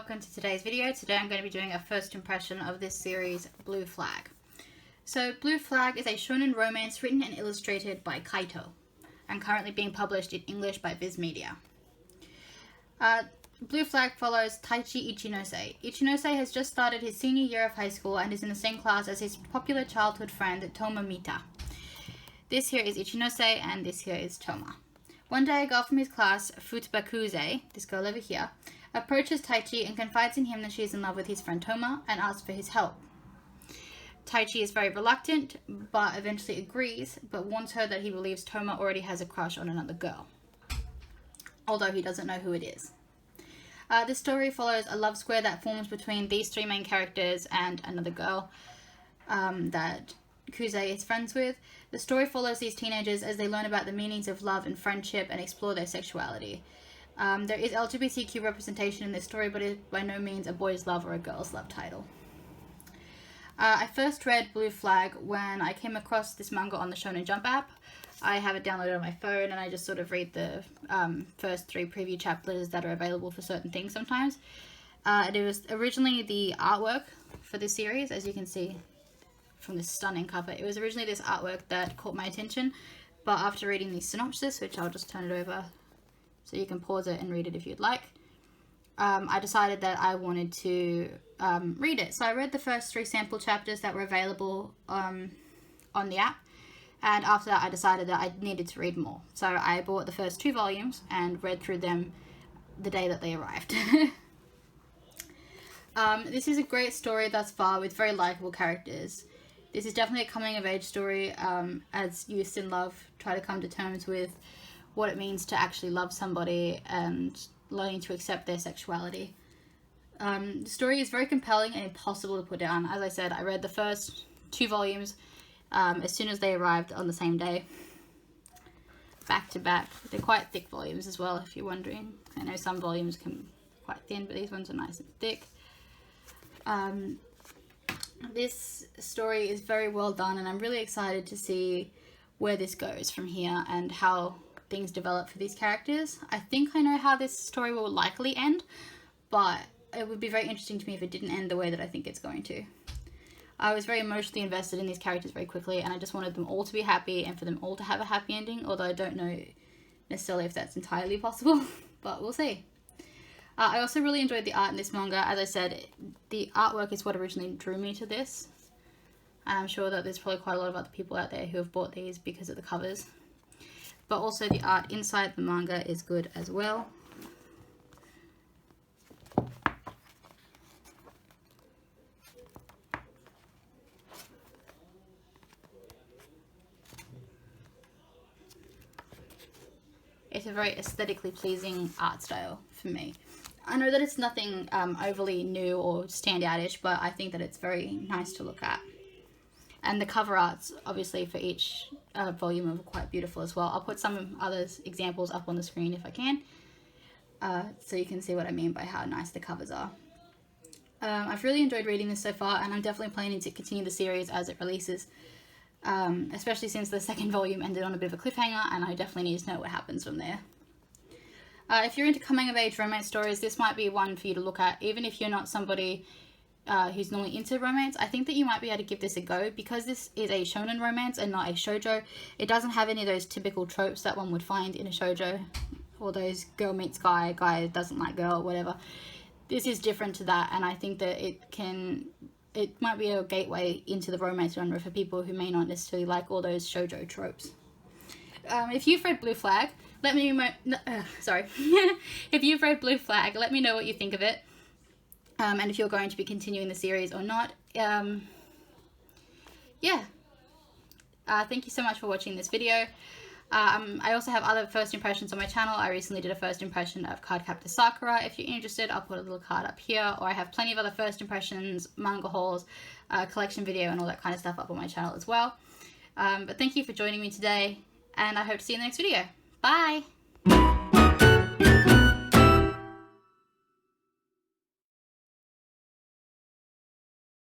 welcome to today's video. Today I'm going to be doing a first impression of this series, Blue Flag. So Blue Flag is a shonen romance written and illustrated by Kaito and currently being published in English by Viz Media. Blue Flag follows Taichi Ichinose. Ichinose has just started his senior year of high school and is in the same class as his popular childhood friend Toma Mita. This here is Ichinose and this here is Toma. One day a girl from his class, Futbakuze, this girl over here, approaches Taichi and confides in him that she is in love with his friend Toma and asks for his help. Taichi is very reluctant, but eventually agrees, but warns her that he believes Toma already has a crush on another girl, although he doesn't know who it is. This story follows a love square that forms between these three main characters and another girl that Kuze is friends with. The story follows these teenagers as they learn about the meanings of love and friendship and explore their sexuality. There is LGBTQ representation in this story, but it is by no means a boys' love or a girls' love title. I first read Blue Flag when I came across this manga on the Shonen Jump app. I have it downloaded on my phone and I just sort of read the first 3 preview chapters that are available for certain things sometimes. It was originally the artwork for this series, as you can see from this stunning cover. It was originally this artwork that caught my attention, but after reading the synopsis, which I'll just turn it over so you can pause it and read it if you'd like, I decided that I wanted to read it. So I read the first 3 sample chapters that were available on the app, and after that I decided that I needed to read more. So I bought the first 2 volumes and read through them the day that they arrived. This is a great story thus far with very likable characters. This is definitely a coming-of-age story as youths in love try to come to terms with what it means to actually love somebody and learning to accept their sexuality. The story is very compelling and impossible to put down. As I said, I read the first 2 volumes as soon as they arrived on the same day, back to back. They're quite thick volumes as well, if you're wondering. I know some volumes can be quite thin, but these ones are nice and thick. This story is very well done, and I'm really excited to see where this goes from here and how things develop for these characters. I think I know how this story will likely end, but it would be very interesting to me if it didn't end the way that I think it's going to. I was very emotionally invested in these characters very quickly, and I just wanted them all to be happy and for them all to have a happy ending, although I don't know necessarily if that's entirely possible, but we'll see. I also really enjoyed the art in this manga. As I said, the artwork is what originally drew me to this. And I'm sure that there's probably quite a lot of other people out there who have bought these because of the covers. But also the art inside the manga is good as well. It's a very aesthetically pleasing art style for me. I know that it's nothing overly new or standoutish, but I think that it's very nice to look at. And the cover arts, obviously, for each volume are quite beautiful as well. I'll put some other examples up on the screen if I can, so you can see what I mean by how nice the covers are. I've really enjoyed reading this so far, and I'm definitely planning to continue the series as it releases, especially since the 2nd volume ended on a bit of a cliffhanger, and I definitely need to know what happens from there. If you're into coming-of-age romance stories, this might be one for you to look at. Even if you're not somebody who's normally into romance, I think that you might be able to give this a go. Because this is a shonen romance and not a shoujo, it doesn't have any of those typical tropes that one would find in a shoujo, or those girl meets guy, guy doesn't like girl, whatever. This is different to that, and I think that it might be a gateway into the romance genre for people who may not necessarily like all those shoujo tropes. If you've read Blue Flag, let me if you've read Blue Flag, let me know what you think of it, and if you're going to be continuing the series or not. Thank you so much for watching this video. I also have other first impressions on my channel. I recently did a first impression of Cardcaptor Sakura. If you're interested, I'll put a little card up here, or I have plenty of other first impressions, manga hauls, collection video, and all that kind of stuff up on my channel as well. But thank you for joining me today, and I hope to see you in the next video. Bye!